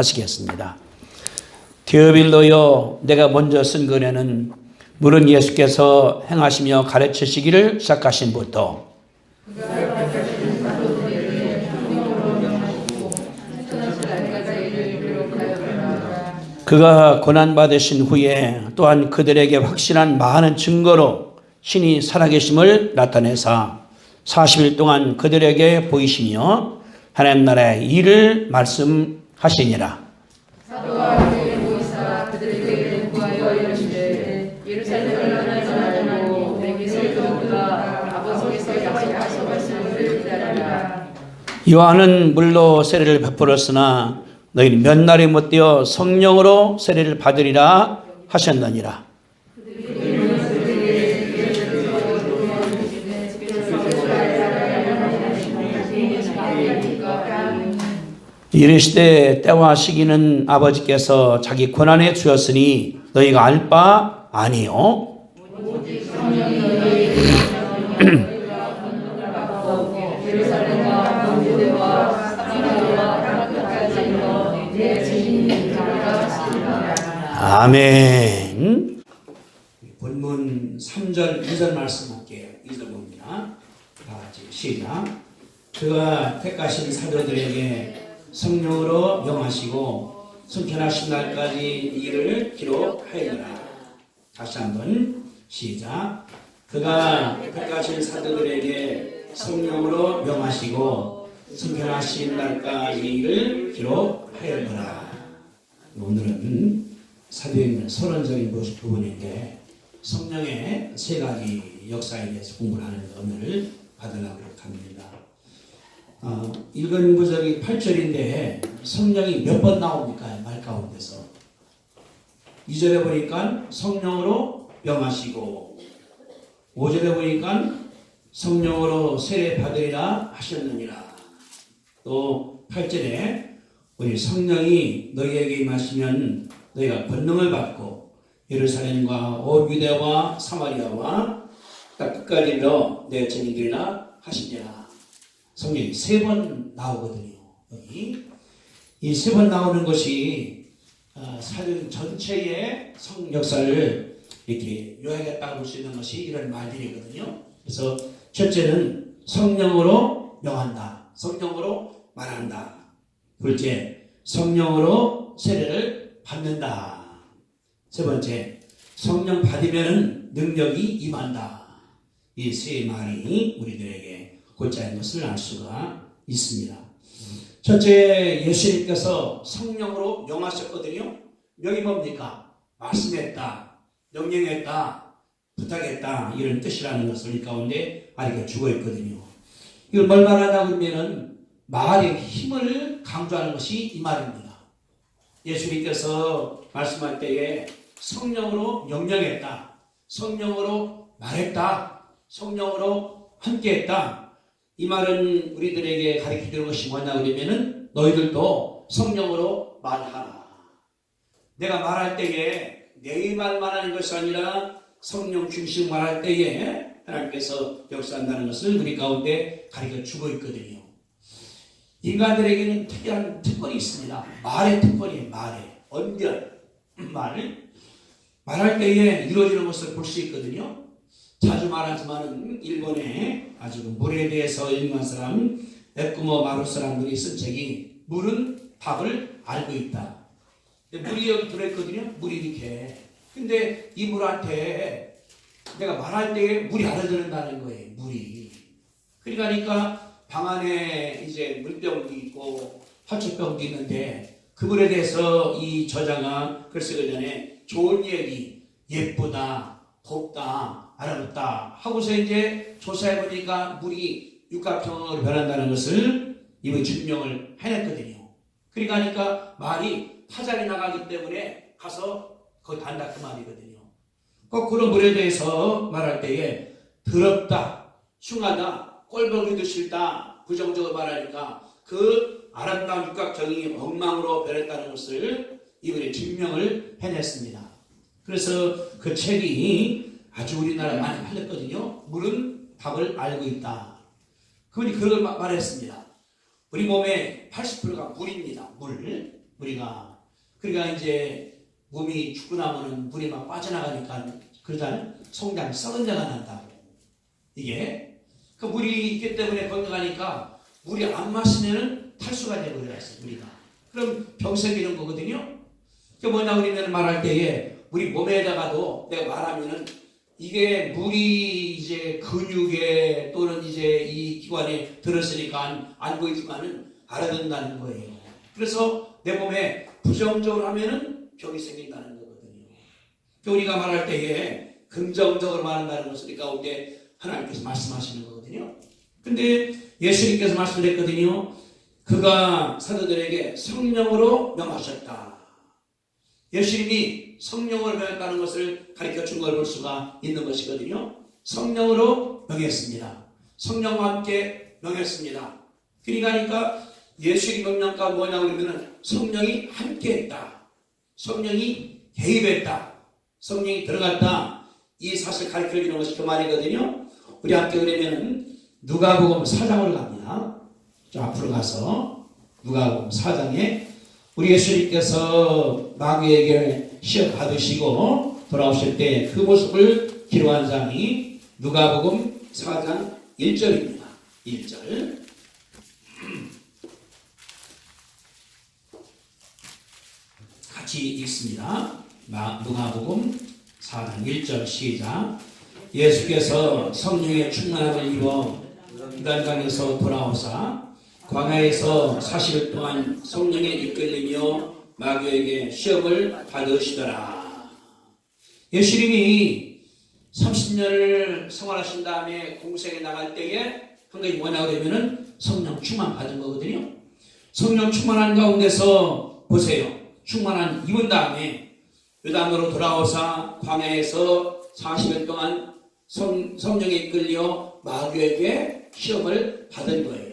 하시겠습니다. 디어빌로여, 내가 먼저 쓴 글에는 물은 예수께서 행하시며 가르치시기를 시작하신 부터 그가 고난받으신 후에 또한 그들에게 확실한 많은 증거로 신이 살아계심을 나타내사 40일 동안 그들에게 보이시며 하나님 나라의 일을 말씀하시니라. 사도와 그들에게 보이사 그들에게 구하여 이르시되 예루살렘을 떠나지 말고 내게 세우도록 아버지께서 약속하신 말씀을 기다리라. 요한은 물로 세례를 베풀었으나 너희는 몇 날이 못되어 성령으로 세례를 받으리라 하셨느니라. 이르시되 때와 시기는 아버지께서 자기 권한에 주었으니 너희가 알 바 아니요. 아멘. 본문 3절 2절 말씀할게요. 2절 봅니다. 다 같이 시작. 그가 택하신 사도들에게 성령으로 명하시고 승천하신 날까지 일을 기록하였노라. 다시 한번 시작. 그가 택하신 사도들에게 성령으로 명하시고 승천하신 날까지 일을 기록하였노라. 오늘은 사도행전 서론적인 부분인데 성령의 세 가지 역사에 대해서 공부를 하는 오늘 받으려고 합니다. 읽은 구절이 8절인데 성령이 몇 번 나옵니까? 말 가운데서 2절에 보니까 성령으로 명하시고 5절에 보니까 성령으로 세례 받으리라 하셨느니라. 또 8절에 우리 성령이 너희에게 임하시면 너희가 권능을 받고 예루살렘과 온 유대와 사마리아와 딱 끝까지 이르러 내 증인들이라 하시니라. 성경이 3번 나오거든요. 여기 이 3번 나오는 것이 사도 전체의 성 역사를 이렇게 요약했다고 볼 수 있는 것이 이런 말들이거든요. 그래서 첫째는 성령으로 명한다. 성령으로 말한다. 둘째, 성령으로 세례를 받는다. 세 번째, 성령 받으면 능력이 임한다. 이 세 말이 우리들에게 곧자인 것을 알 수가 있습니다. 첫째, 예수님께서 성령으로 명하셨거든요. 명이 뭡니까? 말씀했다, 명령했다, 부탁했다, 이런 뜻이라는 것을 이 가운데 아리가 주고 있거든요. 이걸 뭘 말하냐고 하면은 말의 힘을 강조하는 것이 이 말입니다. 예수님께서 말씀할 때에 성령으로 명령했다, 성령으로 말했다, 성령으로 함께했다. 이 말은 우리들에게 가르쳐주는 것이 뭐냐 그러면은 너희들도 성령으로 말하라. 내가 말할 때에 내 말만 하는 것이 아니라 성령 중심 말할 때에 하나님께서 역사한다는 것을 우리 가운데 가르쳐주고 있거든요. 인간들에게는 특이한 특권이 있습니다. 말의 특권이에요. 말의 언변, 말할 때에 이루어지는 것을 볼 수 있거든요. 자주 말하지만 일본에 아주 물에 대해서 연구한 사람 에쿠모 마루 사람들이 쓴 책이 물은 답을 알고 있다. 물이 여기 들어있거든요. 물이 이렇게. 근데 이 물한테 내가 말할 때에 물이 알아듣는다는 거예요. 물이. 그러니까 방 안에 이제 물병도 있고 화초병도 있는데 그 물에 대해서 이 저자가 글 쓰기 전에 좋은 얘기, 예쁘다, 곱다, 알아듣다 하고서 이제 조사해보니까 물이 육각형으로 변한다는 것을 이번 증명을 해냈거든요. 그러니까 말이 파장이 나가기 때문에 가서 거기 단다 그 말이거든요. 거꾸로 물에 대해서 말할 때에 더럽다, 흉하다, 꼴보기도 싫다, 부정적으로 말하니까 그 아름다운 육각형이 엉망으로 변했다는 것을 이번에 증명을 해냈습니다. 그래서 그 책이 아주 우리나라에 많이 팔렸거든요. 물은 답을 알고 있다. 그분이 그걸 말했습니다. 우리 몸의 80%가 물입니다. 물. 우리가. 그러니까 이제 몸이 죽고 나면은 물이 막 빠져나가니까 그러잖아요. 송장 썩은 데가 난다고. 이게 그 물이 있기 때문에 건강하니까 물이 안 마시면은 탈수가 되버려요, 우리가. 그럼 병 생기는 거거든요. 그게 뭐냐 그러면 말할 때에 우리 몸에다가도 내가 말하면은 이게 물이 이제 근육에 또는 이제 이 기관에 들었으니까 안 보이지만은 알아듣는다는 거예요. 그래서 내 몸에 부정적으로 하면은 병이 생긴다는 거거든요. 우리가 말할 때에 긍정적으로 말한다는 것을 우리 가운데 하나님께서 말씀하시는 거거든요. 근데 예수님께서 말씀했거든요. 그가 사도들에게 성령으로 명하셨다. 예수님이 성령으로 명했다는 것을 가르쳐 준 걸 볼 수가 있는 것이거든요. 성령으로 명했습니다. 성령과 함께 명했습니다. 그러니까 예수의 명령과 뭐냐고 그러면 성령이 함께 했다. 성령이 개입했다. 성령이 들어갔다. 이 사실 가르쳐 주는 것이 그 말이거든요. 우리 함께 그러면 누가복음 4장으로 갑니다. 좀 앞으로 가서 누가복음 4장에 우리 예수님께서 마귀에게 시험 받으시고 돌아오실 때 그 모습을 기록한 장이 누가복음 4장 1절입니다. 1절. 같이 읽습니다. 누가복음 4장 1절 시작. 예수께서 성령의 충만함을 입어 유단강에서 돌아오사 광야에서 40일 동안 성령에 이끌리며 마귀에게 시험을 받으시더라. 예수님이 30년을 생활하신 다음에 공생에 나갈 때에 한 가지 뭐냐고 하면은 성령 충만 받은 거거든요. 성령 충만한 가운데서 보세요. 충만한 입은 다음에 요단으로 돌아오사 광야에서 40일 동안 성령에 이끌려 마귀에게 시험을 받은 거예요.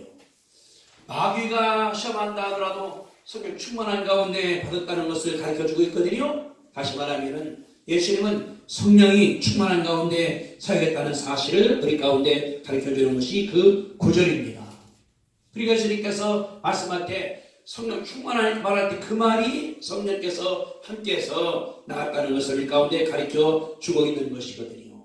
마귀가 시험한다 하더라도 성령 충만한 가운데 받았다는 것을 가르쳐주고 있거든요. 다시 말하면 예수님은 성령이 충만한 가운데 사역했다는 사실을 우리 가운데 가르쳐주는 것이 그 구절입니다. 그러니까 예수님께서 말씀할 때 성령 충만한 말할 때 그 말이 성령께서 함께해서 나갔다는 것을 우리 가운데 가르쳐주고 있는 것이거든요.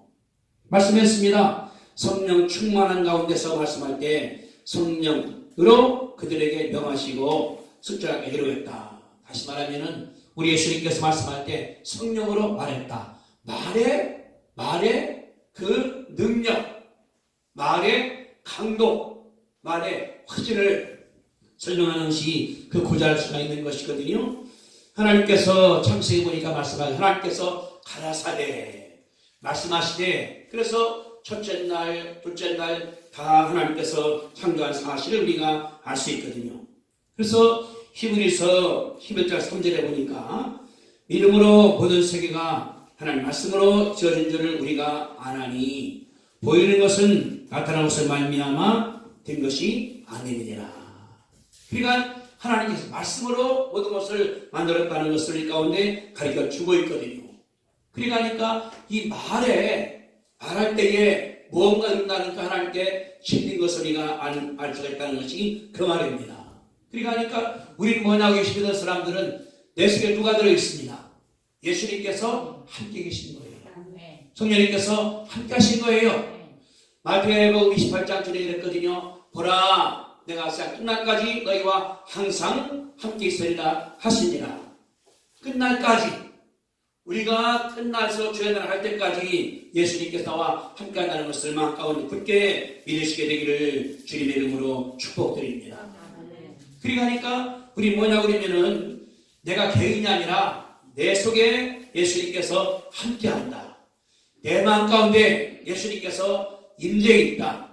말씀했습니다. 성령 충만한 가운데서 말씀할 때 성령으로 그들에게 명하시고 숙제하게 이루었다. 다시 말하면은 우리 예수님께서 말씀할 때 성령으로 말했다. 말의 그 능력, 말의 강도, 말의 확신을 설명하는 것이 그 고자할 수가 있는 것이거든요. 하나님께서 창세기 보니까 말씀하시고 하나님께서 가라사대 말씀하시되 그래서 첫째 날, 둘째 날 다 하나님께서 창조한 사실을 우리가 알 수 있거든요. 그래서 히브리서 11장 3절에 보니까 믿음으로 모든 세계가 하나님 말씀으로 지어진 줄을 우리가 아나니 보이는 것은 나타난 것을 말미암아 된 것이 아니니라. 그러니까 하나님께서 말씀으로 모든 것을 만들었다는 것을 이 가운데 가르쳐 주고 있거든요. 그러니까 이 말할 때에 무언가 있다니까 하나님께 심린 것을 우리가 알 수가 있다는 것이 그 말입니다. 그러니까 우리는 뭐냐고 믿는 사람들은 내 속에 누가 들어있습니다. 예수님께서 함께 계신 거예요. 성령님께서 함께 하신 거예요. 마태복음 28장 전에 이랬거든요. 보라 내가 세상 끝날까지 너희와 항상 함께 있으리라 하시니라. 끝날까지 우리가 끝나서 주의 나라 할 때까지 예수님께서 나와 함께 한다는 것을 마음 가운데 굳게 믿으시게 되기를 주님의 이름으로 축복드립니다. 그러니까 우리 뭐냐고 그러면은 내가 개인이 아니라 내 속에 예수님께서 함께 한다. 내 마음 가운데 예수님께서 임재해 있다.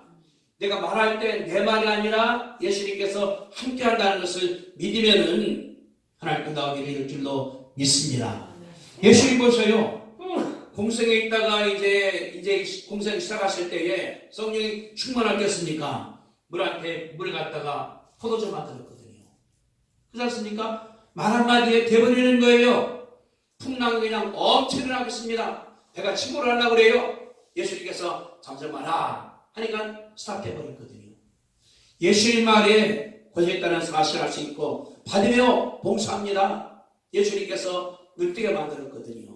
내가 말할 때 내 말이 아니라 예수님께서 함께 한다는 것을 믿으면은 하나님 끝나오게 될 줄로 믿습니다. 예수님 보세요. 공생에 있다가 이제 공생 시작하실 때에 성령이 충만하겠습니까? 물을 갖다가 포도주 만들었거든요. 그렇지 않습니까? 말 한마디에 돼버리는 거예요. 풍랑이 그냥 엄청 일어나겠습니다. 배가 침몰을 하려고 그래요. 예수님께서 잠시 마라 하니까 스탑해버렸거든요. 예수님 말에 고생했다는 사실을 알 수 있고 받으며 봉사합니다. 예수님께서 눈뜨게 만들었거든요.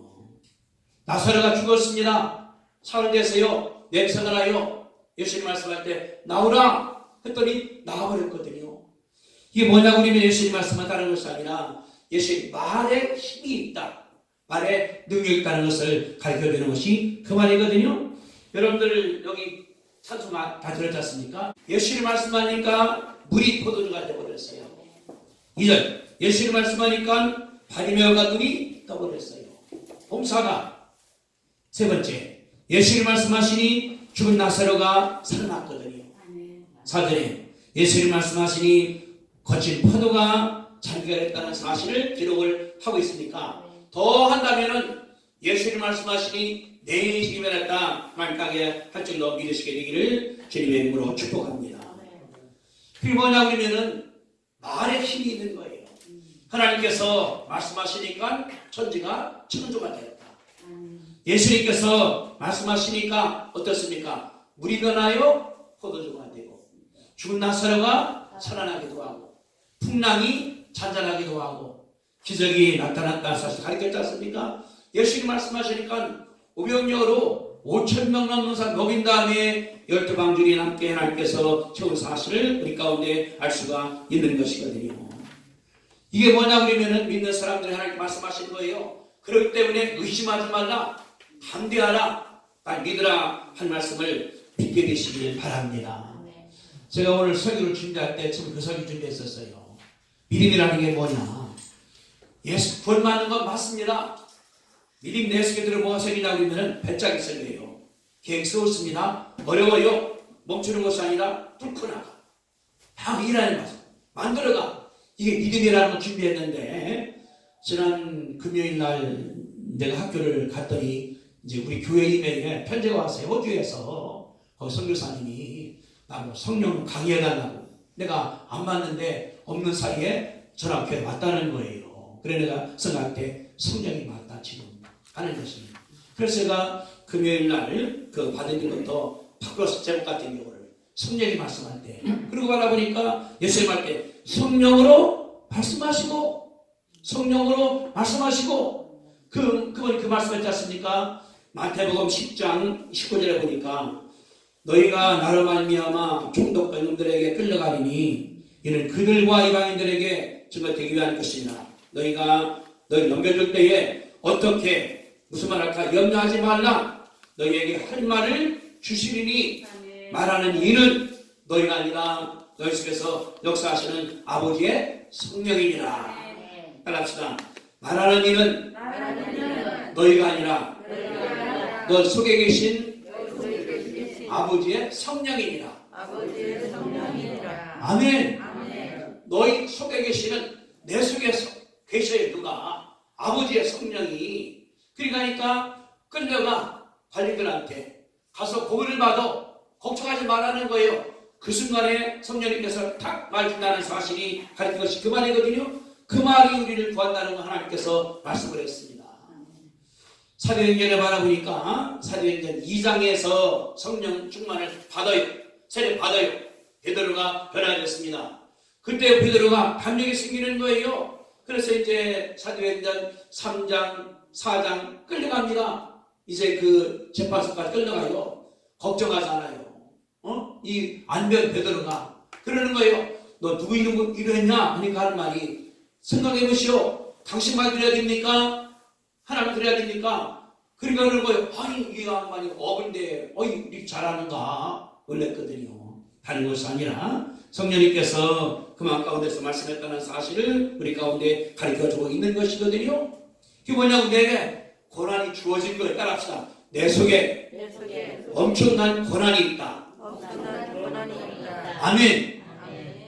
나사로가 죽었습니다. 사흘째서요 냄새가 나요. 예수님 말씀할 때 나오라 했더니 나와버렸거든요. 이게 뭐냐고 그러면 예수님 말씀은 다른 것이 아니라 예수님 말에 힘이 있다, 말에 능력이 있다는 것을 가르쳐주는 것이 그 말이거든요. 여러분들 여기 찬송 다 들었지 않습니까? 예수님 말씀하니까 물이 포도주가 되어버렸어요. 2절 예수님 말씀하니까 바리메오가 눈이 떠버렸어요. 봉사가. 세 번째 예수님 말씀하시니 죽은 나사로가 살아났거든요. 4절에 예수님 말씀하시니 거친 파도가 잠기가 됐다는 사실을 기록을 하고 있으니까 더 한다면은 예수님 말씀하시니 내 집에 났다 말까게 할 줄로 믿으시게 되기를 주님의 이름으로 축복합니다. 그게 뭐냐 그러면은 말에 힘이 있는 거예요. 하나님께서 말씀하시니까 천지가 천조가 되었다. 예수님께서 말씀하시니까 어떻습니까? 물이 변하여 포도주가 되고 죽은 나사로가 살아나기도 하고 풍랑이 잔잔하기도 하고 기적이 나타났다는 사실 가르쳤지 않습니까? 예수님 말씀하시니까 우병력으로 5,000명 넘는 사람 먹인 다음에 12방주리 남게 하나님께서 채운 사실을 우리 가운데 알 수가 있는 것이거든요. 이게 뭐냐 그러면은 믿는 사람들이 하나님 말씀하신 거예요. 그렇기 때문에 의심하지 말라, 담대하라, 딱 믿으라 한 말씀을 믿게 되시길 바랍니다. 제가 오늘 설교를 준비할 때 지금 그 설교 준비했었어요. 믿음이라는 게 뭐냐? 예수 구원 받는 건 맞습니다. 믿음 내 속에 들어 뭐가 생기냐 그러면 배짱이 생겨요. 계획 세웠습니다. 어려워요. 멈추는 것이 아니라 뚫고 나가. 다 일하는 거죠. 만들어가. 이게 믿음이라는 걸 준비했는데 지난 금요일 날 내가 학교를 갔더니 이제 우리 교회 이메일에 편지가 왔어요. 호주에서 선교사님이 나보고 성령 강의해달라고. 내가 안 맞는데 없는 사이에 전학교에 왔다는 거예요. 그래 내가 생각할 때 성령이 맞다 지금 하는 것입니다. 그래서 제가 금요일 날 그 받은 것도 바꾸어서 제목 같은 경우를 성령이 말씀할 때 그러고 가다 보니까 예수님 할 때 성령으로 말씀하시고 성령으로 말씀하시고 그분이 그 말씀했지 않습니까? 마태복음 10장 19절에 보니까 너희가 나로 말미암아 총독과 이놈들에게 끌려가리니 이는 그들과 이방인들에게 증거되기 위한 것이니라. 너희를 넘겨줄 때에 어떻게 무슨 말 할까 염려하지 말라. 너희에게 할 말을 주시리니 말하는 이는 너희가 아니라 너희 속에서 역사하시는 아버지의 성령이니라. 따라합시다. 말하는 이는 너희가 아니라 너 속에 계신 아버지의 성령이니라. 아멘. 너희 속에 계시는 내 속에서 계셔요. 누가? 아버지의 성령이. 그러니까 끌려가 관리들한테 가서 보호를 받아 걱정하지 말라는 거예요. 그 순간에 성령님께서 탁 말준다는 사실이 가르친 것이 그 말이거든요. 그 말이 우리를 구한다는 거 하나님께서 말씀을 했습니다. 사도행전에 바라보니까 사도행전 2장에서 성령 충만을 받아요. 세례 받아요. 베드로가 변화됐습니다. 그때 베드로가 담력이 생기는 거예요. 그래서 이제 사도행전 3장 4장 끌려갑니다. 이제 그 재판소까지 끌려가요. 걱정하지 않아요. 이 안변 베드로가 그러는 거예요. 너 누구 이름 이랬냐? 하니까 하는 말이 생각해 보시오. 당신 말 드려야 됩니까? 하나님 드려야 됩니까? 그러니까 그러는 거예요. 아니 이 양반이 어근데 이렇게 잘하는가? 놀랬거든요. 다른 것이 아니라 성령님께서 그 마음 가운데서 말씀했다는 사실을 우리 가운데 가르쳐주고 있는 것이거든요. 그게 뭐냐고 내게 고난이 주어진 거에 따라합시다. 내 속에 엄청난 고난이 있다. 아멘.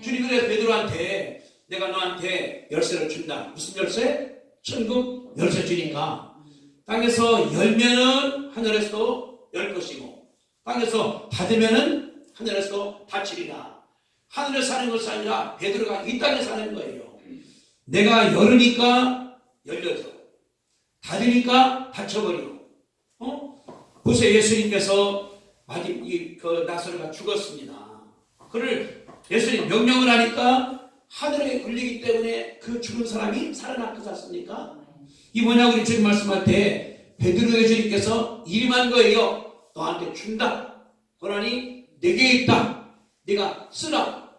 주님 그래서 베드로한테 내가 너한테 열쇠를 준다. 무슨 열쇠? 천국 열쇠 주니까 땅에서 열면은 하늘에서도 열 것이고 땅에서 닫으면은 하늘에서도 닫히리라. 하늘에 사는 것이 아니라 베드로가 이 땅에 사는 거예요. 내가 열으니까 열려져. 닫으니까 닫혀버리고. 보세요. 예수님께서 그 나사로가 죽었습니다. 그를 예수님 명령을 하니까 하늘에 울리기 때문에 그 죽은 사람이 살아났지 않습니까? 이 뭐냐고 우리 주님 말씀할 때 베드로의 주님께서 이름한 거예요. 너한테 준다. 권한이 내게 있다. 네가 쓰라.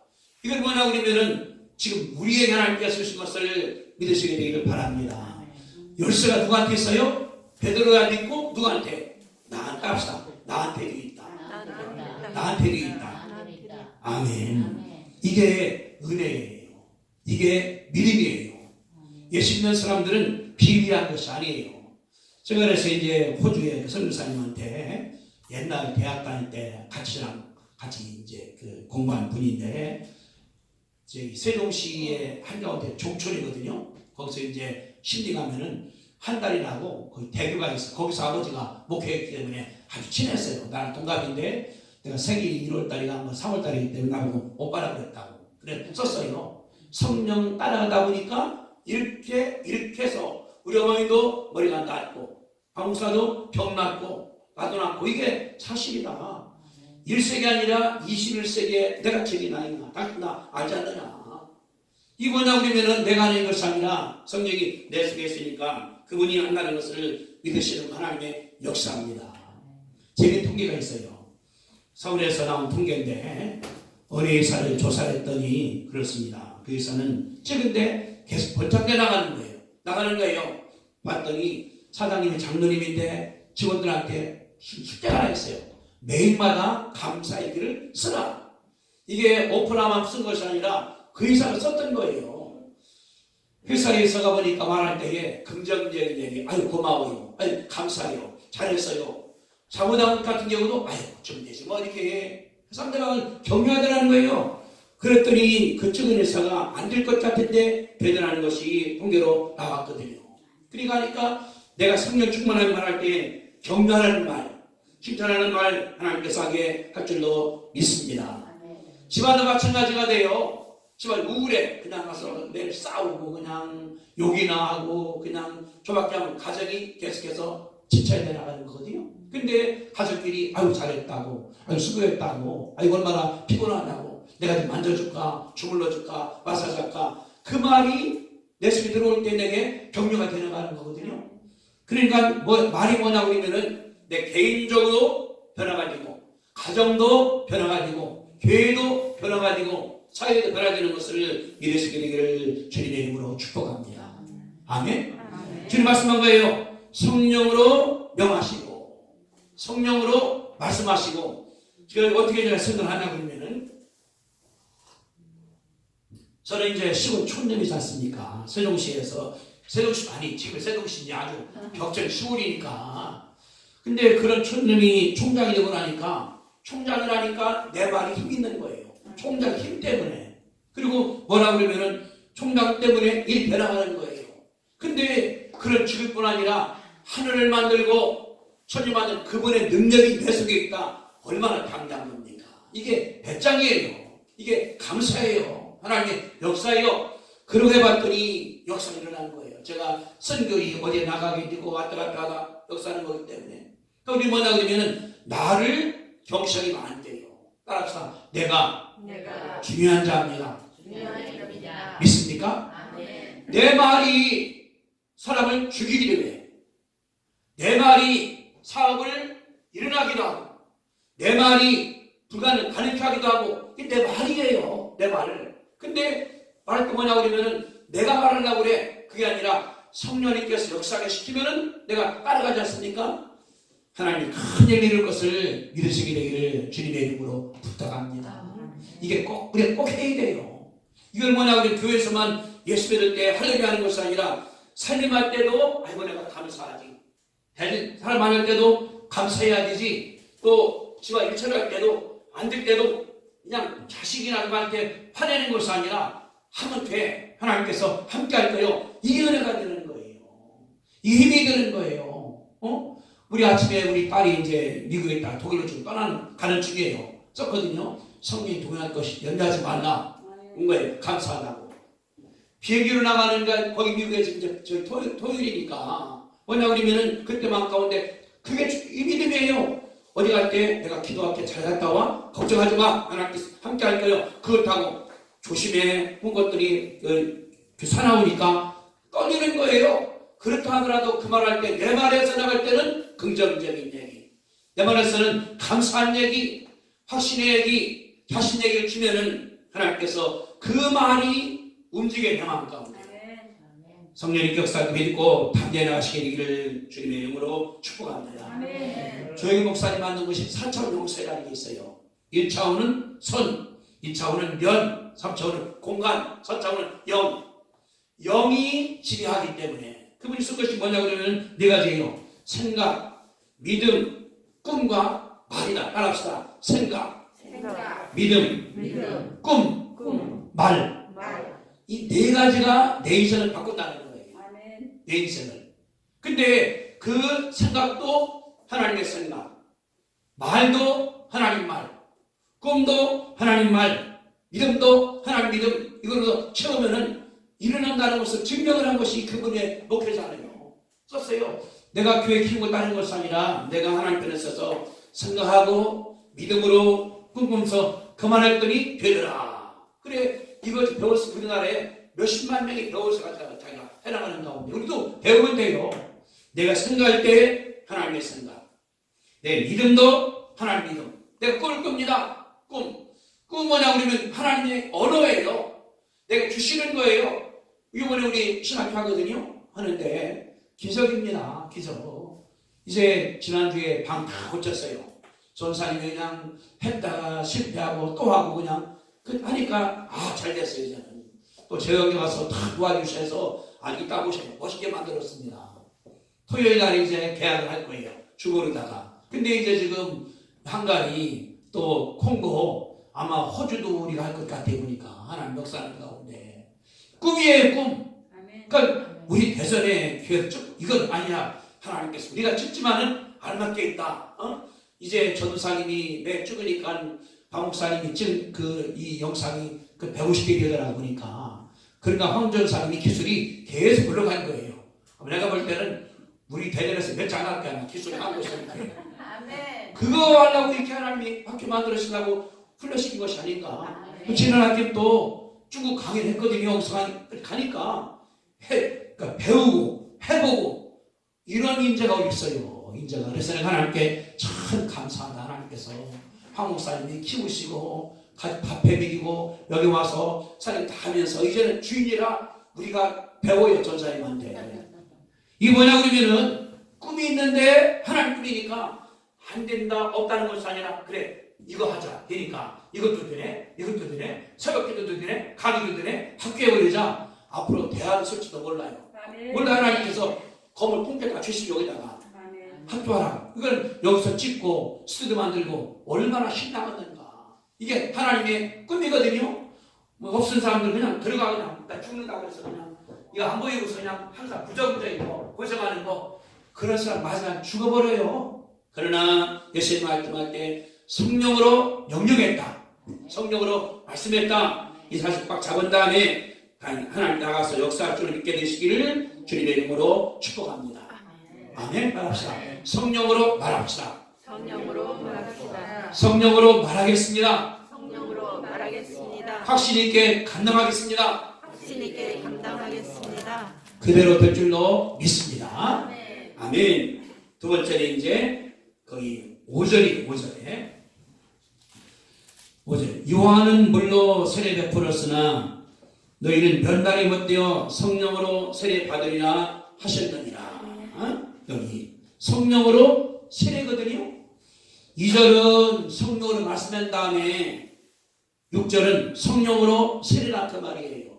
이걸 뭐냐고 그러면은 지금 우리에게 하나님께 쓰신 것을 믿으시게 되기를 바랍니다. 열쇠가 누구한테 있어요? 베드로한테 있고 누구한테? 나한테 합시다. 나한테도 있다. 나한테도 있다. 아멘. 이게 은혜예요. 이게 믿음이에요. 예수 믿는 사람들은 비밀한 것이 아니에요. 제가 그래서 이제 호주의 그 선교사님한테 옛날 대학 다닐 때 같이 이제 그 공부한 분인데, 저기 세종시의 한가운데 종촌이거든요. 거기서 이제 신리 가면은 한 달이 나고 거기 대교가 있어. 거기서 아버지가 목회했기 때문에 아주 친했어요. 나랑 동갑인데 내가 생일이 1월달이가 뭐 3월달이기 때문에 나보고 오빠라 그랬다고. 그래 썼어요. 성령 따라가다 보니까 이렇게 해서 우리 어머니도 머리가 낫고 방사도 병 낫고 나도 낫고 이게 사실이다. 1세기 아니라 21세기에 내가 제일 나이나 당신 나 알지 않느냐. 이 뭐냐 그러면은 내가 아닌 것이 아니라 성령이 내 속에 있으니까 그분이 한다는 것을 믿으시는 하나님의 역사입니다. 재미있는 통계가 있어요. 서울에서 나온 통계인데 어느 회사를 조사를 했더니 그렇습니다. 그 회사는 찍은데 계속 번창돼 나가는 거예요. 봤더니 사장님이 장로님인데 직원들한테 숙제가 하나 있어요. 매일마다 감사의 글을 쓰라. 이게 오프라만 쓴 것이 아니라 그 회사가 썼던 거예요. 회사에 가보니까 말할 때에 긍정적인 얘기, 아유 고마워요, 아유 감사해요, 잘했어요. 사무당 같은 경우도 아유 좀 되지 뭐 이렇게 상대방을 격려하더라는 거예요. 그랬더니 그쪽은 회사가 안 될 것 같은데 되더라는 것이 통계로 나왔거든요. 그러니까 내가 성령 충만하게 말할 때 격려하는 말, 칭찬하는 말 하나님께서 하게 할 줄로 믿습니다. 집안도 마찬가지가 돼요. 집안 우울해. 그냥 가서 매일 싸우고 그냥 욕이나 하고 그냥 저밖에 하면 가정이 계속해서 지쳐야 나가는 거거든요. 근데 가족끼리 아유 잘했다고, 아유 수고했다고, 아유 얼마나 피곤하다고, 내가 좀 만져줄까, 주물러줄까, 마사지할까, 그 말이 내 속에 들어올 때 내게 격려가 되어가는 거거든요. 그러니까 말이 뭐냐고 그러면은 내 개인적으로 변화가 되고 가정도 변화가 되고 교회도 변화가 되고 사회도 변화되는 것을 믿으시게 되기를 주님의 이름으로 축복합니다. 아멘. 주님 말씀한 거예요. 성령으로 명하시고 성령으로 말씀하시고 제가 어떻게 제가 설명하냐 그러면은 저는 이제 시골 촌놈이지 않습니까? 세종시에서 세종시 아니 지금 세종시인지 아주 벽전 시골이니까 근데 그런 촌놈이 총장이 되고 나니까 총장을 하니까 내 말이 힘 있는 거예요. 총장 힘 때문에. 그리고 뭐라 그러면은 총장 때문에 일 변화하는 거예요. 근데 그런 직업뿐 아니라 하늘을 만들고 천지 만든 그분의 능력이 내 속에 있다. 얼마나 당당한 겁니까? 이게 배짱이에요. 이게 감사예요. 하나님의 역사예요. 그러고 해봤더니 역사가 일어나는 거예요. 제가 선교리 어디에 나가게 되고 왔다 갔다 하다 역사하는 거기 때문에. 그러니까 우리 뭐냐 그러면은 나를 경시하기만 안 돼요. 따라서 내가 중요한 자입니다. 믿습니까? 아멘. 내 말이 사람을 죽이기도 해. 내 말이 사업을 일어나기도 하고 내 말이 불가능을 가능하기도 하고 이게 내 말이에요. 내 말을. 근데 말할 때 뭐냐고 그러면은 내가 말하려고 그래. 그게 아니라 성령님께서 역사하게 시키면은 내가 따라가지 않습니까? 하나님이 큰일 이룰 것을 믿으시게 되기를 주님의 이름으로 부탁합니다. 이게 우리가 꼭 해야 돼요. 이걸 뭐냐고 그러면 교회에서만 예수 믿을 때 할렐루야 하는 것이 아니라 살림할 때도 아이고 내가 감사하지. 사람 만날 때도 감사해야 되지. 또 집안 일처를 할 때도 안 될 때도 그냥 자식이나 누구한테 화내는 것이 아니라 하면 돼. 하나님께서 함께 할 거예요. 이게 은혜가 되는 거예요. 이 힘이 되는 거예요. 우리 아침에 우리 딸이 이제 미국에 있다 독일로 좀 가는 중이에요. 썼거든요. 성령이 동행할 것이 연대하지 말라. 온 거예요. 감사하다고. 비행기로 나가는가 거기 미국에 지금 저 토요일이니까 뭐냐 그러면은 그때만 가운데 그게 이 믿음이에요. 어디 갈 때 내가 기도할게 잘 갔다 와. 걱정하지 마. 하나님께 함께 할 거예요. 그렇다고 조심해. 본 것들이 사나우니까 떨리는 거예요. 그렇다 하더라도 그 말할 때 내 말에서 나갈 때는 긍정적인 얘기. 내 말에서는 감사한 얘기, 확신의 얘기, 자신 얘기를 주면은 하나님께서 그 말이 움직여 내 마음 가운데. 성령님 역사를 믿고 담대히 나가시기를 주님의 이름으로 축복합니다. 조영희 목사님 만든 것이 4차원 용서라는 게 있어요. 1차원은 선, 2차원은 면, 3차원은 공간, 4차원은 영. 영이 지배하기 때문에 그분이 쓴 것이 뭐냐 그러면 네 가지예요. 생각, 믿음, 꿈과 말이다. 따라합시다. 생각, 믿음, 꿈, 말. 이 네 가지가 내 인생을 바꾼다는 거예요. 내 인생을. 근데 그 생각도 하나님의 생각, 말도 하나님 말, 꿈도 하나님 말, 믿음도 하나님 믿음, 이걸로 채우면은 일어난다는 것을 증명을 한 것이 그분의 목회자예요. 썼어요. 내가 교회 키우고 다니는 것이 아니라 내가 하나님 편에 서서 생각하고 믿음으로 꿈꾸면서 그만했더니 되더라. 그래, 이거 배워서 우리나라에 몇십만 명이 배워서 가지고 자기가 해나가는 가운데 우리도 배우면 돼요. 내가 생각할 때 하나님의 생각, 내 믿음도 하나님 믿음. 내가 꿈을 꿉니다. 꿈 뭐냐 그러면 하나님의 언어예요. 내가 주시는 거예요. 이번에 우리 신학교 하거든요. 하는데 기적입니다. 기적. 이제 지난주에 방 다 고쳤어요. 전사님이 그냥 했다가 실패하고 또 하고 그냥 하니까 잘 됐어요. 이제는. 또 저녁에 가서 다 도와주셔서 이따 보시면 멋있게 만들었습니다. 토요일 날에 이제 계약을 할 거예요. 주거리다가. 근데 이제 지금 한가리 또 콩고 아마 호주도 우리가 할 것 같아 보니까 하나님 역사하는 가운데 꿈이에요. 꿈. 그러니까 우리 대전에 교회에서 이건 아니야. 하나님께서 우리가 찍지만은 알맞게 있다. 이제 전도사님이 매 찍으니까 박 목사님이 찍은 이 영상이 150개 되더라고 보니까 그러니까 황 전사님이 기술이 계속 올라간 거예요. 내가 볼 때는 우리 대전에서 몇 장밖에 안 기술이 하고 있으니까 그거 하려고 이렇게 하나님이 학교 만들으시려고 훈련시킨 것이 아닌가. 지난 학기 또 중국 강의를 했거든요. 영상 가니까 그러니까 배우고 해보고 이런 인재가 어디 있어요. 인재가. 그래서 내가 하나님께 참 감사하다. 하나님께서 황 목사님이 키우시고 밥해 먹이고 여기 와서 사람 다 하면서 이제는 주인이라 우리가 배워요. 전사님한테. 이게 뭐냐 그러면은 꿈이 있는데 하나님 꿈이니까 안 된다 없다는 것이 아니라 그래 이거 하자 되니까 이것도 되네 새벽기도도 되네 강의도 되네 학교에 보내자. 앞으로 대학을 쓸지도 몰라요. 몰라. 하나님께서 건물 뽕개다 주시고 여기다가 학교하라. 이걸 여기서 찍고 스튜디오 만들고 얼마나 신나겠는가. 이게 하나님의 꿈이거든요. 없은 사람들 그냥 들어가 그냥 나 죽는다고 해서 그냥 이거 안 보이고서 그냥 항상 부정부정이고 고생하는 거 그런 사람 마지막에 죽어버려요. 그러나 예수님 말씀할 때 성령으로 명령했다. 성령으로 말씀했다. 이 사실 꽉 잡은 다음에 하나님 나가서 역사할 줄을 믿게 되시기를 주님의 이름으로 축복합니다. 아멘. 말합시다. 성령으로 말합시다. 성령으로 말하겠습니다. 확신 있게 감당하겠습니다. 그대로 될 줄로 믿습니다. 아멘. 두 번째는 이제 거의 5절에 요한은 물로 세례 베풀었으나 너희는 멸망이 못되어 성령으로 세례 받으리라 하셨느니라. 여기 성령으로 세례거든요. 2절은 성령으로 말씀한 다음에 6절은 성령으로 세례라 그 말이에요.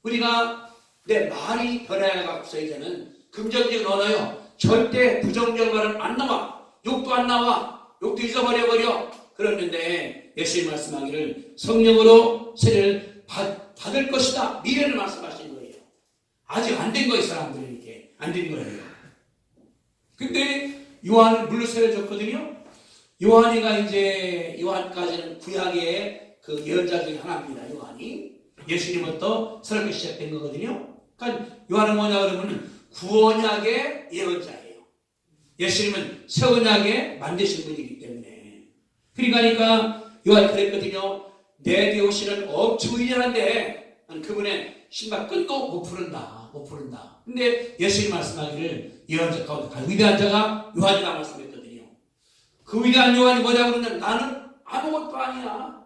우리가 내 말이 변해가고서 이제는 긍정적인 언어요. 절대 부정적인 말은 안 나와. 욕도 안 나와. 욕도 잊어버려. 그랬는데 예수님 말씀하기를 성령으로 세례를 받을 것이다. 미래를 말씀하시는 거예요. 아직 안 된 거예요. 사람들이 이렇게 안 된 거예요. 근데 요한은 물로 세례 줬거든요. 요한까지는 구약의 그 예언자 중에 하나입니다. 요한이 예수님부터 새롭게 시작된 거거든요. 그러니까 요한은 뭐냐 그러면 구원약의 예언자예요. 예수님은 새 언약에 만드신 분이기 그러니까 요한이 그랬거든요. 내게 오시는 엄청 의연한데 그분의 신발 끈도 못 푸른다. 못 푸른다. 근데 예수님이 말씀하기를 예언자 가운데 위대한 자가 요한이라 말씀했거든요. 그 위대한 요한이 뭐냐고 그러냐면 나는 아무것도 아니야.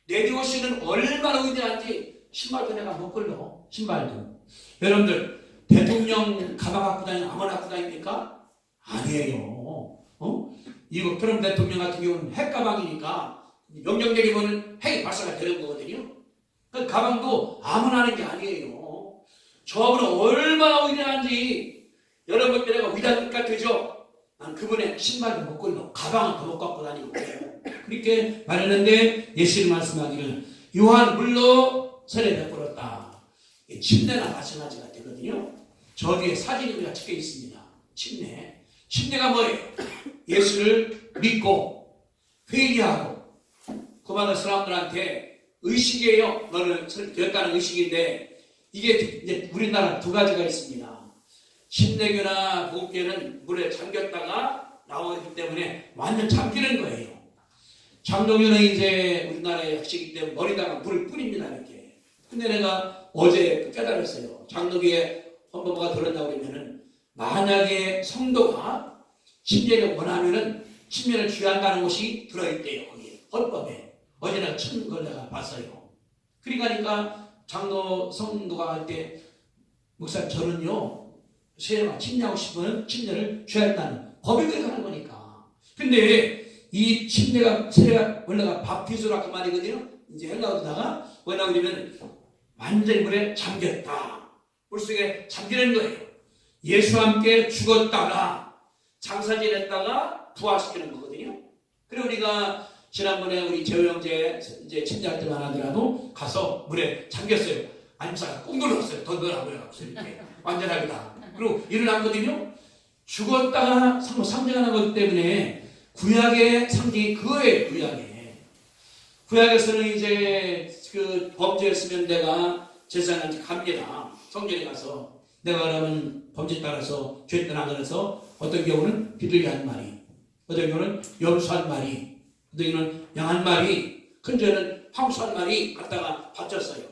내게 오시는 얼마나 위대한지 신발도 내가 못 걸러. 신발도. 여러분들 대통령 가방 갖고 다니는 아무나 갖고 다닙니까? 아니에요. 이거 트럼프 대통령 같은 경우는 핵 가방이니까 명령 내리면 핵이 발사가 되는 거거든요. 그 가방도 아무나 하는 게 아니에요. 저분은 얼마나 위대한지 여러분 내가 위대한 것 같으죠? 난 그분의 신발도 못 걸러. 가방은 더 못 갖고 다니고 그렇게 말했는데 예수님 말씀하기를 요한 물로 세례 베풀었다. 침례나 마찬가지가 되거든요. 저 뒤에 사진이 우리가 찍혀 있습니다. 침례. 침례가 뭐예요? 예수를 믿고 회개하고 그 많은 사람들한테 의식이에요. 너는 되었다는 의식인데 이게 이제 우리나라 두 가지가 있습니다. 침례교나 복음교는 물에 잠겼다가 나오기 때문에 완전 잠기는 거예요. 장로교는 이제 우리나라의 학식이기 때문에 머리다가 물을 뿌립니다. 이렇게. 근데 내가 어제 깨달았어요. 장로교에 헌법가 들었다고 그러면은 만약에 성도가 침례를 원하면은 침례를 취한다는 것이 들어있대요. 거기 헌법에. 어제 내가 친 걸 내가 봤어요. 그러니까 장로 성도가 할 때 목사 저는요 세례가 침례하고 싶으면 침례를 취하겠다는 법이 그렇게 하는 거니까. 근데 이 침례가 세례가 원래가 밥티스라 그 말이거든요. 이제 헬라어다가 뭐냐 그러면 완전히 물에 잠겼다. 물속에 잠기는 거예요. 예수와 함께 죽었다가 장사 지냈다가 부활시키는 거거든요. 그리고 우리가 지난번에 우리 재호 형제 이제 침례할 때만 하더라도 가서 물에 잠겼어요. 안임사가 꼭 눌렀어요. 더 넣으라고요. 이렇게 완전하게 다. 그리고 일어났거든요. 죽었다가 상징하는 것 때문에 구약의 상징이 그거예요. 구약에서는 이제 그 범죄했으면 내가 제사장한테 갑니다. 성전에 가서 내가 그러면 범죄에 따라서 죄 떠나면서 어떤 경우는 비둘기 한 마리, 어떤 경우는 염소 한 마리, 어떤 경우는 양 한 마리, 큰 죄는 황소 한 마리 갖다가 바쳤어요.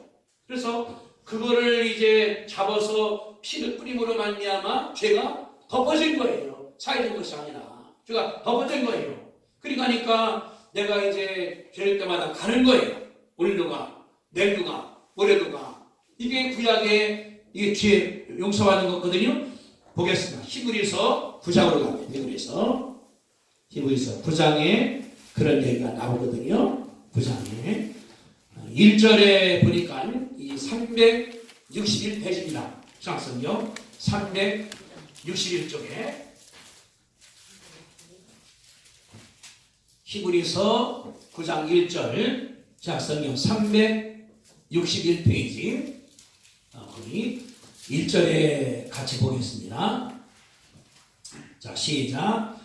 그래서 그거를 이제 잡아서 피를 뿌림으로 말미암아 죄가 덮어진 거예요. 사해진 것이 아니라 죄가 덮어진 거예요. 그러니까 내가 이제 죄를 때마다 가는 거예요. 오늘도가, 내일도가, 모레도가. 이게 구약의 이게 죄 용서받는 거거든요. 보겠습니다. 히브리서 9장으로 갑니다. 히브리서 9장에 그런 얘기가 나오거든요. 9장에 1절에 보니까 이 361페이지입니다. 신약성경 361쪽에 히브리서 9장 1절 신약성경 361페이지 거기 1절에 같이 보겠습니다. 자, 시작.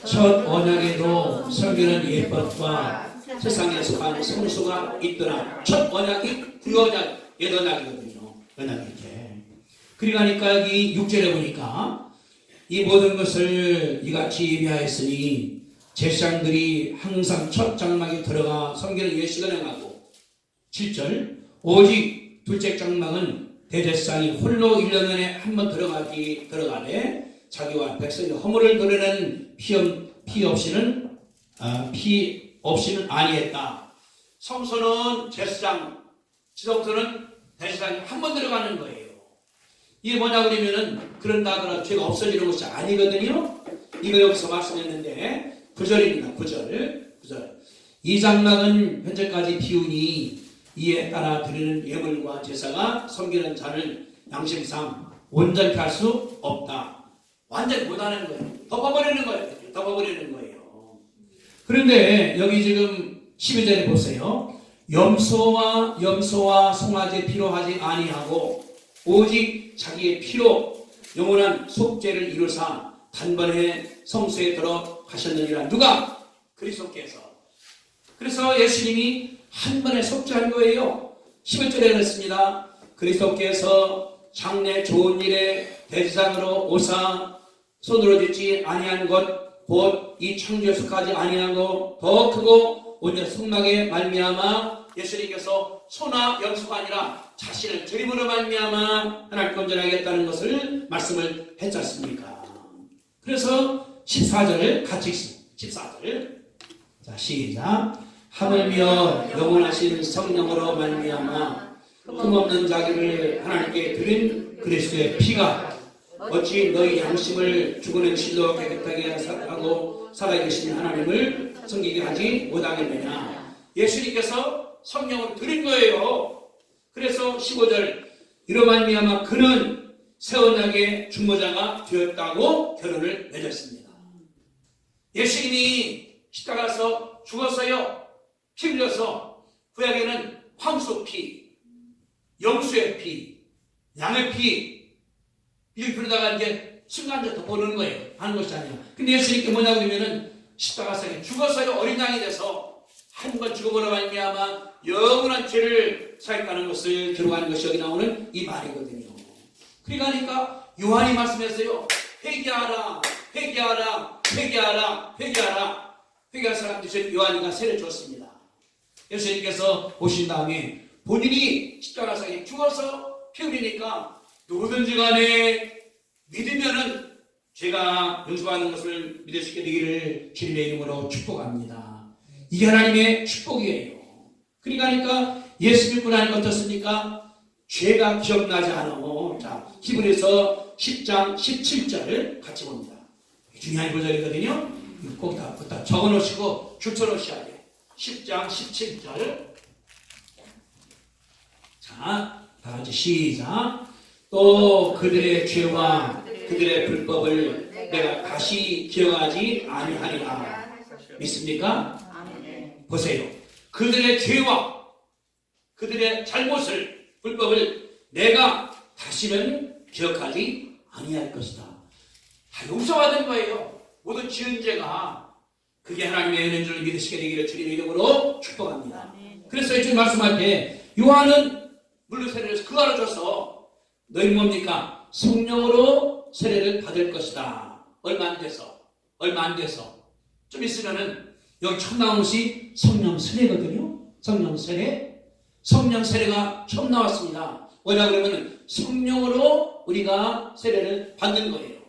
첫 언약에도 설교는 옛법과 세상에 속한 성수가 있더라. 첫 언약이 구언약, 옛 언약이거든요. 언약이 이렇게. 그러니까 여기 6절에 보니까 이 모든 것을 이같이 예비하였으니 제사장들이 항상 첫 장막에 들어가 성경을 예식을 행하고 7절 오직 둘째 장막은 대제사장이 홀로 1년 안에 한 번 들어가되 자기와 백성의 허물을 드러내는 피 없이는 아니했다. 성소는 제사장, 지성소는 대제사장이 한 번 들어가는 거예요. 이게 뭐냐 그러면은 그런다 하더라도 죄가 없어지는 것이 아니거든요. 이거 여기서 말씀했는데 9절입니다. 9절. 이 장막은 현재까지 비우니 이에 따라 드리는 예물과 제사가 섬기는 자를 양심상 온전히 할 수 없다. 완전히 못하는 거예요. 덮어버리는 거예요. 그런데 여기 지금 12절에 보세요. 염소와 송아지 피로 하지 아니하고 오직 자기의 피로 영원한 속죄를 이루사 단번에 성소에 들어가셨느니라. 누가? 그리스도께서. 그래서 예수님이 한 번에 속죄한 거예요. 11절에 그랬습니다. 그리스도께서 장래 좋은 일에 대지상으로 오사 손으로 짓지 아니한 것 곧 이 창조에 속하지 아니하고 더 크고 오히려 성막에 말미암아 예수님께서 소나 염소가 아니라 자신을 드림으로 말미암아 하나님 건전하게 했다는 것을 말씀을 했지 않습니까? 그래서 14절을 같이 읽습니다. 14절. 자, 시작. 하물며 영원하신 성령으로 말미암아 흠없는 자기를 하나님께 드린 그리스도의 피가 어찌 너희 양심을 죽은 실로 깨끗하게 하고 살아계신 하나님을 섬기게 하지 못하겠느냐. 예수님께서 성령을 드린 거예요. 그래서 15절 이로 말미암아 그는 새 언약의 중보자가 되었다고 결론을 맺었습니다. 예수님이 십자가에서 죽었어요. 피 흘려서 구약에는 황소 피, 염소의 피, 양의 피 이렇게다가 이제 순간적으로 보는 거예요. 하는 것이 아니야. 근데 예수님께 뭐냐고 그러면은 십자가상에 죽었어요. 어린 양이 돼서 한 번 죽음으로 말미암아 영원한 죄를 사했다는 것을 기록하는 것이 여기 나오는 이 말이거든요. 그러니까 요한이 말씀했어요. 회개하라, 회개하라, 회개하라, 회개하라. 회개할 사람들이 요한이가 세례 줬습니다. 예수님께서 오신 다음에 본인이 십자가상에 죽어서 피 흘리니까 누구든지 간에 믿으면은 죄가 용서받는 것을 믿을 수 있게 되기를 주님의 이름으로 축복합니다. 이게 하나님의 축복이에요. 그러니까 예수 믿고 나니까 어떻습니까? 죄가 기억나지 않아. 자, 히브리서 10장 17절 같이 봅니다. 중요한 구절이거든요. 꼭 다 적어 놓으시고 줄쳐 놓으셔야 돼요. 10장 17절. 자, 다 같이 시작. 또 그들의 죄와 그들의 불법을 내가 다시 기억하지 아니하리라. 믿습니까? 보세요. 그들의 죄와 그들의 잘못을 불법을 내가 다시는 기억하지 아니할 것이다. 다 용서받은 거예요. 모든 지은 죄가. 그게 하나님의 은혜인 줄 믿으시게 되기를 주님의 이름으로 축복합니다. 그래서 지금 말씀할 때 요한은 물로 세례를 해서 그거 알아줘서 너희 뭡니까? 성령으로 세례를 받을 것이다. 얼마 안 돼서 좀 있으면은 여기 처음 나온 것이 성령 세례거든요. 성령 세례가 처음 나왔습니다. 뭐냐 그러면 성령으로 우리가 세례를 받는 거예요.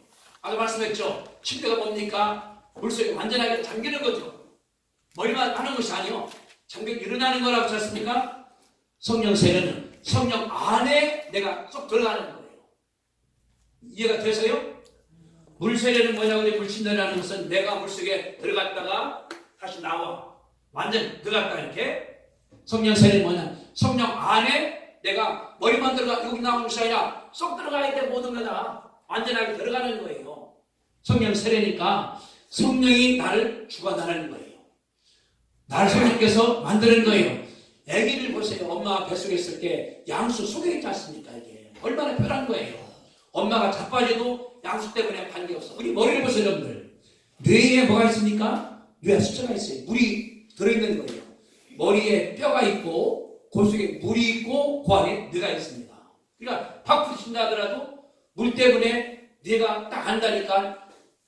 아까 말씀했죠. 침대가 뭡니까? 물속에 완전하게 잠기는 거죠. 머리만 하는 것이 아니요. 잠겨 일어나는 거라고 하셨습니까? 성령 세례는 성령 안에 내가 쏙 들어가는 거예요. 이해가 되세요? 물 세례는 뭐냐고 물 침례라는 것은 내가 물속에 들어갔다가 다시 나와. 완전 들어갔다 이렇게. 성령 세례는 뭐냐? 성령 안에 내가 머리만 들어가 여기 나오는 것이 아니라 쏙 들어가야 돼. 모든 거다. 완전하게 들어가는 거예요. 성령 세례니까 성령이 나를 주관하는 거예요. 나를 성령께서 만드는 거예요. 아기를 보세요. 엄마가 뱃속에 있을 때 양수 속에 있지 않습니까? 이게 얼마나 편한 거예요. 엄마가 자빠져도 양수 때문에 관계없어. 우리 머리를 보세요, 여러분들. 뇌에 뭐가 있습니까? 뇌에 숫자가 있어요. 물이 들어있는 거예요. 머리에 뼈가 있고 골 속에 물이 있고 그 안에 뇌가 있습니다. 그러니까 박수 친다 하더라도 물 때문에 뇌가 딱 안다니까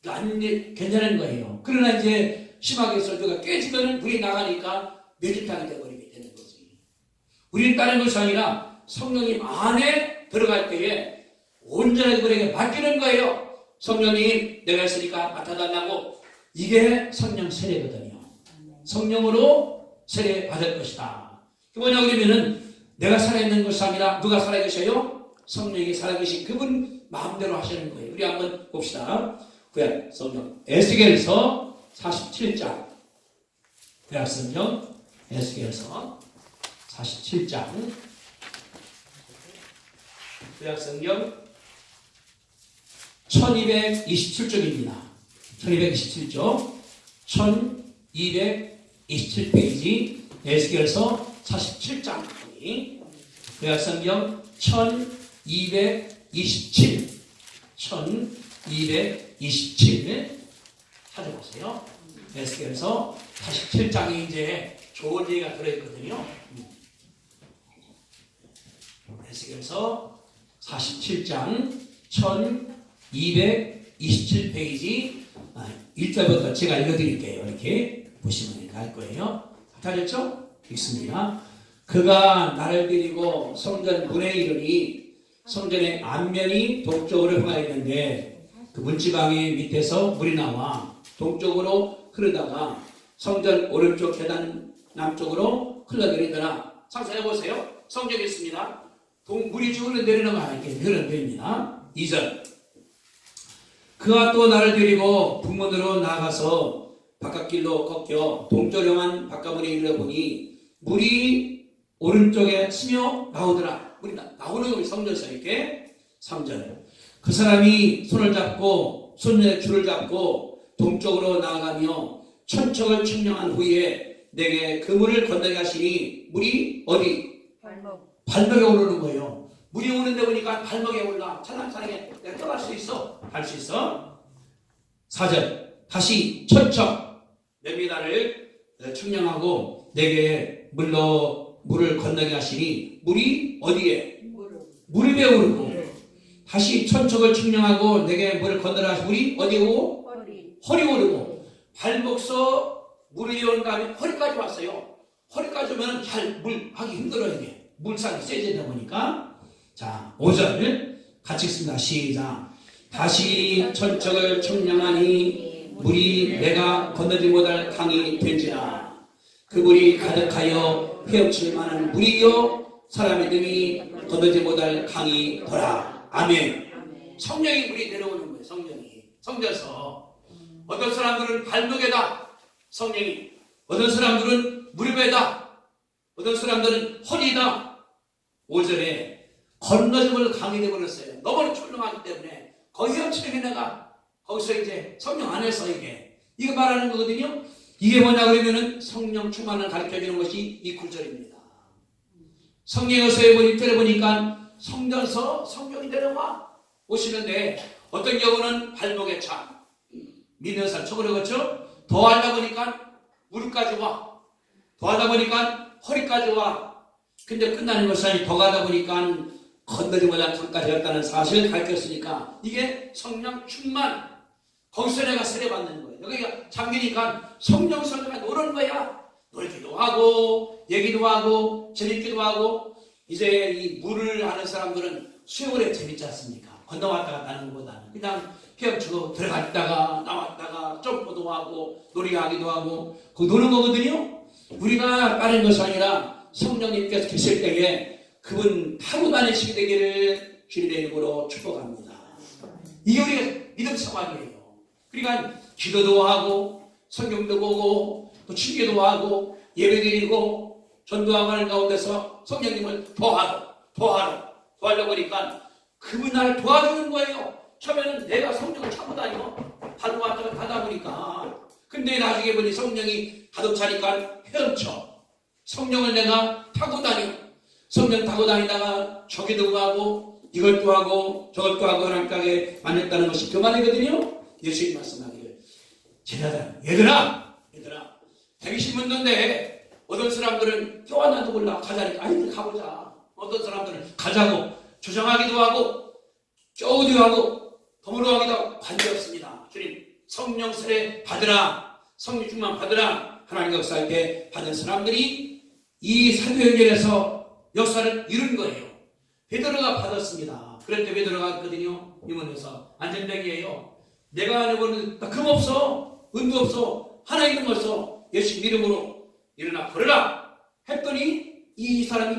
안 괜찮은 거예요. 그러나 이제 심하게 해서 뇌가 깨지면 물이 나가니까 뇌질탕이 되어버리게 되는 거지. 우리는 다른 것이 아니라 성령님 안에 들어갈 때에 온전하게 그에게 맡기는 거예요. 성령님 내가 있으니까 맡아달라고. 이게 성령 세례거든요. 성령으로 세례 받을 것이다. 그 뭐냐 그러면은 내가 살아있는 것이 아니라 누가 살아계셔요? 성령이 살아계신 그분 마음대로 하시는 거예요. 우리 한번 봅시다. 구약 성경 에스겔서 47장. 구약 성경 에스겔서 47장. 구약 성경 1227쪽입니다. 1227쪽 1227페이지 에스겔서 47장 구약 성경 1227 찾아보세요. 에스겔서 47장에 이제 좋은 얘기가 들어있거든요. 에스겔서 47장 1227페이지 1절부터 제가 읽어드릴게요. 이렇게 보시면 알 거예요. 다 됐죠? 읽습니다. 그가 나를 데리고 성전 문에 이르니 성전의 앞면이 동쪽으로 향하여 있는데 그 문지방의 밑에서 물이 나와 동쪽으로 흐르다가 성전 오른쪽 계단 남쪽으로 흘러내리더라. 상상해 보세요. 성전이 있습니다. 물이 쭉 흘러내리는 거 이렇게 흘러내립니다. 2절. 그가 또 나를 데리고 북문으로 나아가서 바깥길로 꺾여 동쪽에만 바깥문에 이르러보니 물이 오른쪽에 스며 나오더라. 물이 나오는 거 성전에서 이렇게 3절. 그 사람이 손을 잡고 손에 줄을 잡고 동쪽으로 나아가며 천척을 측량한 후에 내게 그 물을 건너게 하시니 물이 어디? 발목에 오르는 거예요. 물이 오는데 보니까 발목에 올라. 찰랑찰랑해. 내가 떠날 수 있어. 할 수 있어. 4절. 다시 천척 몇 미터를 측량하고 내게 물을 건너게 하시니 물이 어디에? 무릎에 오르고. 다시 천척을 측량하고 내게 물을 건너라 하시니 물이 어디에 오고? 허리 오르고. 발목서 물이 오는 다음에 허리까지 왔어요. 허리까지 오면 잘 물 하기 힘들어요. 이게 물살이 세지다 보니까. 자, 5절 같이 읽습니다. 시작. 다시 천척을 측량하니 물이 내가 건너지 못할 강이 된지라. 그 물이 가득하여 헤엄칠 만한 물이요 사람의 등이 건너지 못할 강이 더라. 아멘. 성령이 물이 내려오는 거예요. 성전에서 어떤 사람들은 발목에다 성령이, 어떤 사람들은 무릎에다, 어떤 사람들은 허리에다. 5절에 건너짐을 강이 되어버렸어요. 너무 출렁하기 때문에 거의 헤엄치는 내가 거기서 이제 성령 안에서 이거 말하는 거거든요. 이게 뭐냐 그러면은 성령 충만을 가르쳐주는 것이 이 9절입니다. 성령에서의 1절에 보니까 성전서 성령이 내려와 오시는데 어떤 경우는 발목에 차 믿는 사람 저거 그렇죠? 더 하다 보니까 무릎까지 와. 더 하다 보니까 허리까지 와. 근데 끝나는 것이 아니고 더 가다 보니까 건너지 못한 강까지 갔다는 사실을 가르쳤으니까 이게 성령 충만. 거기서 내가 세례받는 거예요. 여기가 잠기니까 성령 성령가 노는 거야. 놀기도 하고 얘기도 하고 재밌기도 하고. 이제 이 물을 아는 사람들은 수영을 해 재밌지 않습니까? 건너왔다 갔다 하는 것보다는 그냥 헤엄치고 들어갔다가 나왔다가 점프도 하고 놀이하기도 하고 그거 노는 거거든요. 우리가 빠른 것이 아니라 성령님께서 계실 때에 그분 타고 다니시게 되기를 주님의 이름으로 축복합니다. 이게 우리가 믿음 생활이에요. 그러니까 기도도 하고 성경도 보고 또 춤기도 하고 예배드리고 전도하고 하는 가운데서 성령님을 도와하려고 하니까 그분 나를 도와주는 거예요. 처음에는 내가 성령을 타고 다녀 하도 왔다 가다 보니까 근데 나중에 보니 성령이 가득 차니까 헤엄쳐. 성령을 내가 타고 다녀. 성령 타고 다니다가 저기도 하고 이것도 하고 저것도 하고 하나님 땅에 만났다는 것이 그 말이거든요. 예수님 말씀하기를 얘들아 120문도인데 어떤 사람들은 교환나도 몰라 가자니까 아니 가보자. 어떤 사람들은 가자고 주장하기도 하고 쪼우기도 하고 더불어 하기도 하고 관계없습니다. 주님 성령 세례 받으라. 성령 충만 받으라. 하나님 역사할 때 받은 사람들이 이 사도행전에서 역사를 이룬 거예요. 베드로가 받았습니다. 그럴 때 베드로가 했거든요. 이문에서 안전뱅이에요. 내가 하는 거는 금 없어. 은도 없어. 하나 있는 거 없어. 예수 이름으로 일어나 걸어라 했더니 이 사람이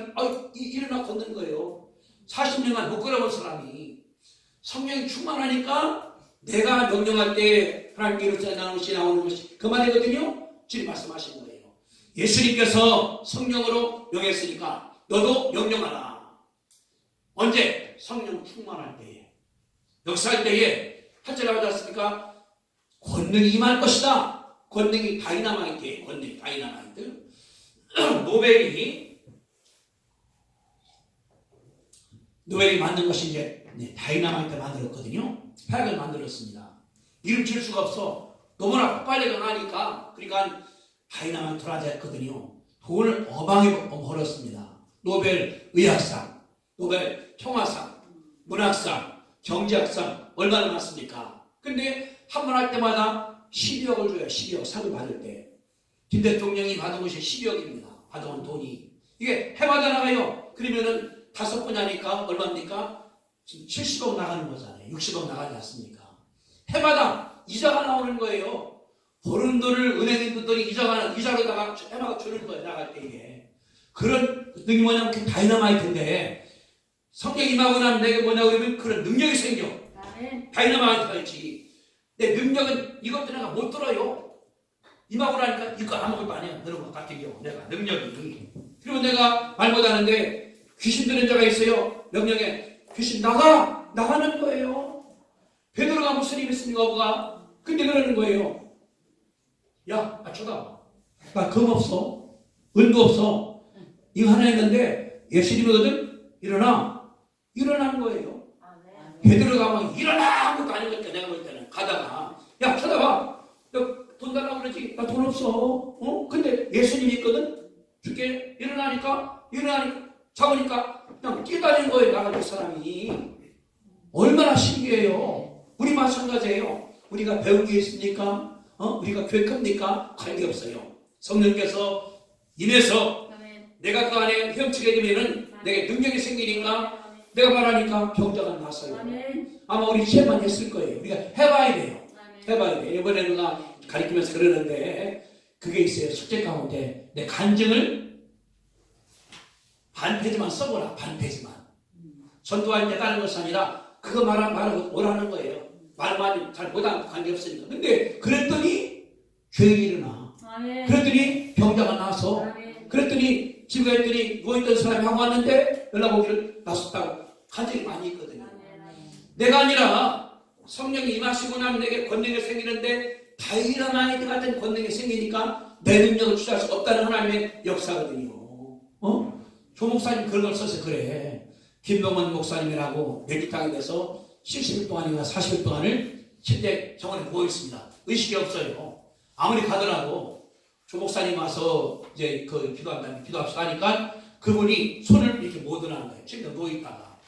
일어나 걷는 거예요. 40년간 못 걸어본 사람이 성령이 충만하니까 내가 명령할 때 하나님께로서 나오는 것이 그 말이거든요. 주님 말씀하신 거예요. 예수님께서 성령으로 명했으니까 너도 명령하라. 언제? 성령 충만할 때에 역사할 때에 할줄 알지 않습니까? 권능이 임할 것이다. 권능이 다이나마이트에 권능이 다이나마이트. 노벨이 만든 것이 이제 다이나마이트 만들었거든요. 핵을 만들었습니다. 이름 칠 수가 없어. 너무나 빨리 강하니까 그러니까 다이나마이트라 했거든요. 돈을 어마어마하게 벌었습니다. 노벨 의학상, 노벨 평화상, 문학상, 경제학상 얼마나 많습니까? 근데 한 번 할 때마다 12억을 줘요. 12억 상을 받을 때. 김 대통령이 받은 것이 12억입니다. 받아온 돈이. 이게 해마다 나가요. 그러면은 5번 하니까 얼마입니까? 지금 70억 나가는 거잖아요. 60억 나가지 않습니까? 해마다 이자가 나오는 거예요. 버는 돈을 은행에 뒀더니 이자로다가 해마다 주는 거예요. 나갈 때 이게. 그런 능력이 뭐냐면 다이너마이트인데 성령 임하고 나면 내게 뭐냐 그러면 그런 능력이 생겨. 다이너마이트가 있지. 내 능력은 이것 때문에 못 들어요. 임하고 나니까 이거 아무것도 아니야. 그런 것 같은 경우 내가 능력이. 그리고 내가 말 못하는데 귀신 들은 자가 있어요. 명령에 귀신 나가는 거예요. 베드로가 무슨 힘이 있습니까? 뭐가? 근데 그러는 거예요. 야, 쳐다봐. 나 금 없어. 은도 없어. 이거 하나 했는데 예수님이거든. 일어나는 거예요. 베드로가 막 일어나 아무것도 아니니까 내가 볼 때는 가다가 야 쳐다봐. 너 돈 달라고 그러지? 나 돈 없어. 근데 예수님이 있거든. 죽게 일어나니까 잡으니까 그냥 뛰어다니는 거예요. 나가는 사람이. 얼마나 신기해요. 우리 마찬가지예요. 우리가 배운 게 있습니까? 우리가 교회 큽니까? 관계없어요. 성령께서 임해서 내가 그 안에 헤엄치게 되면은 내게 능력이 생기니까 내가 말하니까 병자가 났어요. 아마 우리 시험만 했을 거예요. 우리가 해봐야 돼요. 해봐야 돼요. 이번에 누가 가르치면서 그러는데 그게 있어요. 숙제 가운데 내 간증을 반 페이지만 써보라. 반 페이지만. 전도할 때 다른 것이 아니라 그거 말하고 오라는 거예요. 말만 잘 못하면 관계없으니까. 근데 그랬더니 죄가 일어나. 그랬더니 병자가 나서 그랬더니 집에 갔더니 누워있던 사람이 하고 왔는데 연락 오기를 나섰다고 간증이 많이 있거든요. 내가 아니라 성령이 임하시고 나면 내게 권능이 생기는데 다이너마이트 같은 권능이 생기니까 내 능력을 취할 수 없다는 하나님의 역사거든요. 조 목사님 그런 걸 써서 그래. 김병원 목사님이라고 매기탕에 돼서 70일 동안인가 40일 동안을 침대 정원에 누워있습니다. 의식이 없어요. 아무리 가더라도 조 목사님 와서 이제 기도합시다 하니까 그분이 손을 이렇게 못 드는 거예요. 침대 누워있다가.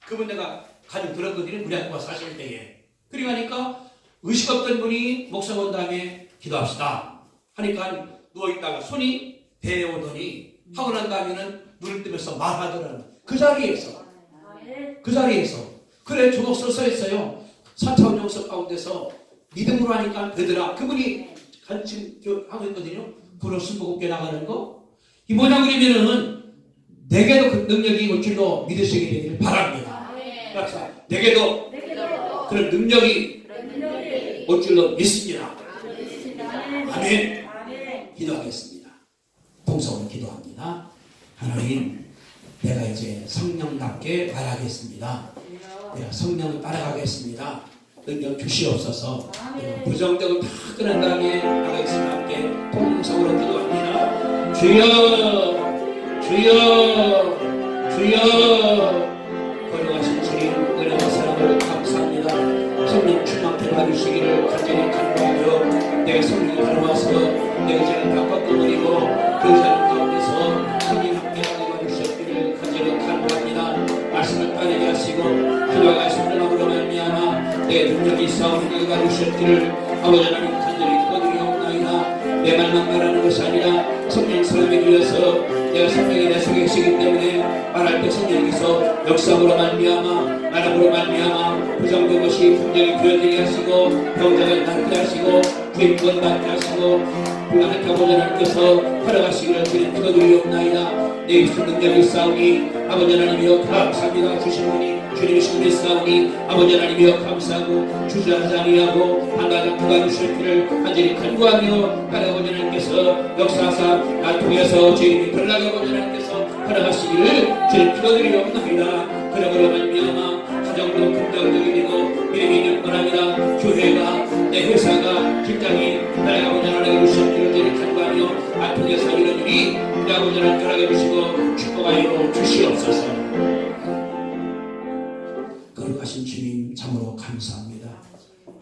그분 내가 가지고 들었거든요. 우리 학교가 사실 때에. 그러니까 의식 없던 분이 목사 온 다음에 기도합시다 하니까 누워있다가 손이 배에 오더니 하고 난 다음에는 눈을 뜨면서 말하더라는 그 자리에서 그래 조목서 써 있어요. 4차원 영성 가운데서 믿음으로 하니까 되더라. 그분이 같이 하고 있거든요. 불어 숨고게 나가는 거. 이 뭐냐 그러면은 내게도 그 능력이 올 줄로 믿으시게 되기를 바랍니다. 그래서 내게도 그런 능력이 올 줄로 믿습니다. 아멘. 기도하겠습니다. 동성으로 기도합니다. 하나님, 내가 이제 성령답게 말하겠습니다. 내가 성령을 따라가겠습니다. 능력 주시옵소서. 내가 부정적으로 다 끊은 다음에 나가겠습니다. 함께 동성으로 기도합니다. 주여 걸어가신 주님 은혜와 사랑을 감사합니다. 성령 충만케 받으시기를 간절히 간구하며 내 성령이 들어와서 내 의자를 다 꺾어버리고 그 의자는 가운데서 성령 함께 받으셨기를 간절히 간구합니다. 말씀을 따르게 하시고 기도가 하신 분으로 말미암아 내 능력이 있사오니 받으셨기를 아버지 하나님 간절히 기도드리옵나이다. 내 말만 말하는 것이 아니라 성령 사람에 주셔서 내가 성령이 내 속에 계시기 때문에 말할 때 성령께서 역사로 말미암아 나락으로 말미암아 부정된 것이 분명히 부여되게 하시고 병자를 낫게 하시고 죄인권 낫게 하시고 하나님께 아버지 하나님께서 걸어가시기를 주님 기도드리옵나이다. 내 입술 능력이 싸우니 아버지 하나님이여 감사합니다. 주신 분이 주님이신 우리 싸우니 아버지 하나님이여 감사하고 주저하지 아니하고 한가닥 도와주실 길을 간절히 간구하며 아버지 하나님께서 역사하사 나 통해서 죄인이 변락해 아버지 하나님께서 걸어가시기를 주님 기도드리옵나이다. 그러므로 말미암아 가정도 긍정적이 되고 믿음이 있는 바랍니다. 교회가 내 회사가 직장이 나의 아버지 하나님의 주시기를 주님 간구하며 나 통해서 이런 일이 내 아버지 하나님 허락해 주시고 축복하여 주시옵소서. 거룩하신 주님 참으로 감사합니다.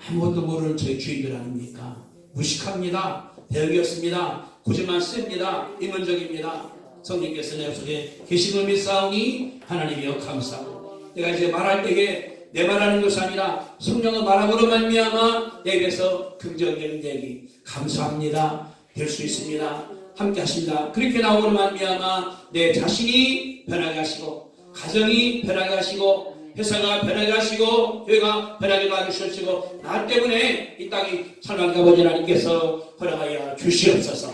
아무것도 모르는 저희 주인들 아닙니까? 무식합니다. 대역이 없습니다. 고집만 셉니다. 인문적입니다. 성령께서 내 속에 계신 걸 믿사오니 하나님이여 감사하고 내가 이제 말할 때에 내 말하는 것이 아니라 성령의 말함으로 말미암아 내게서 긍정적인 얘기 감사합니다 될 수 있습니다. 함께 하십니다. 그렇게 나오므로 말미암아 내 자신이 변하게 하시고 가정이 변하게 하시고 회사가 변하게 하시고 교회가 변하게 만드시고 나 때문에 이 땅이 살아가게 아버지 하나님께서 허락하여 주시옵소서.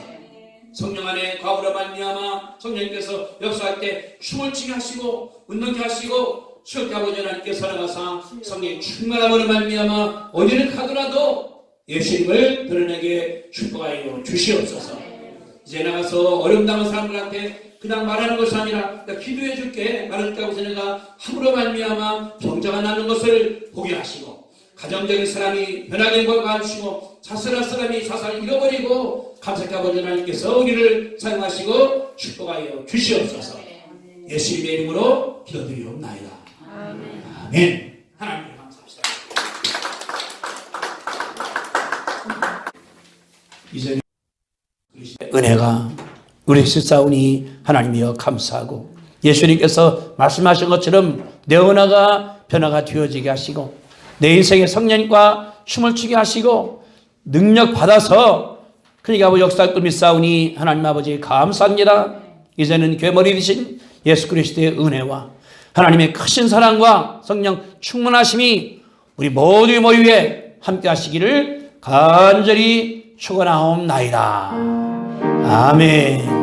성령 안에 과거로 말미암아 성령님께서 역사할 때 춤을 추게 하시고 운동케 하시고 수역케 아버지 하나님께서 살아가사 성령의 충만함으로 말미암아 어디를 가더라도 예수님을 드러내게 축복하여 주시옵소서. 이제 나가서 어려움 당한 사람들한테 그냥 말하는 것이 아니라 기도해 줄게 말해줄게 하고서 내가 함으로 말미암아 병자가 나는 것을 보게 하시고 가정적인 사람이 변하게 하시고 자살할 사람이 자살을 잃어버리고 감사케 아버지 하나님께서 우리를 사용하시고 축복하여 주시옵소서. 예수님의 이름으로 기도드리옵나이다. 아멘. 하나님 감사합니다. 이제 은혜가 우리 실사오니 하나님이여 감사하고 예수님께서 말씀하신 것처럼 내 언어가 변화가 되어지게 하시고 내 인생의 성령과 춤을 추게 하시고 능력 받아서 그러니까 아버지 역사할 꿈이 싸우니 하나님 아버지 감사합니다. 이제는 괴머리 되신 예수 그리스도의 은혜와 하나님의 크신 사랑과 성령 충만하심이 우리 모두의 모유에 함께 하시기를 간절히 축원하옵나이다. 아멘.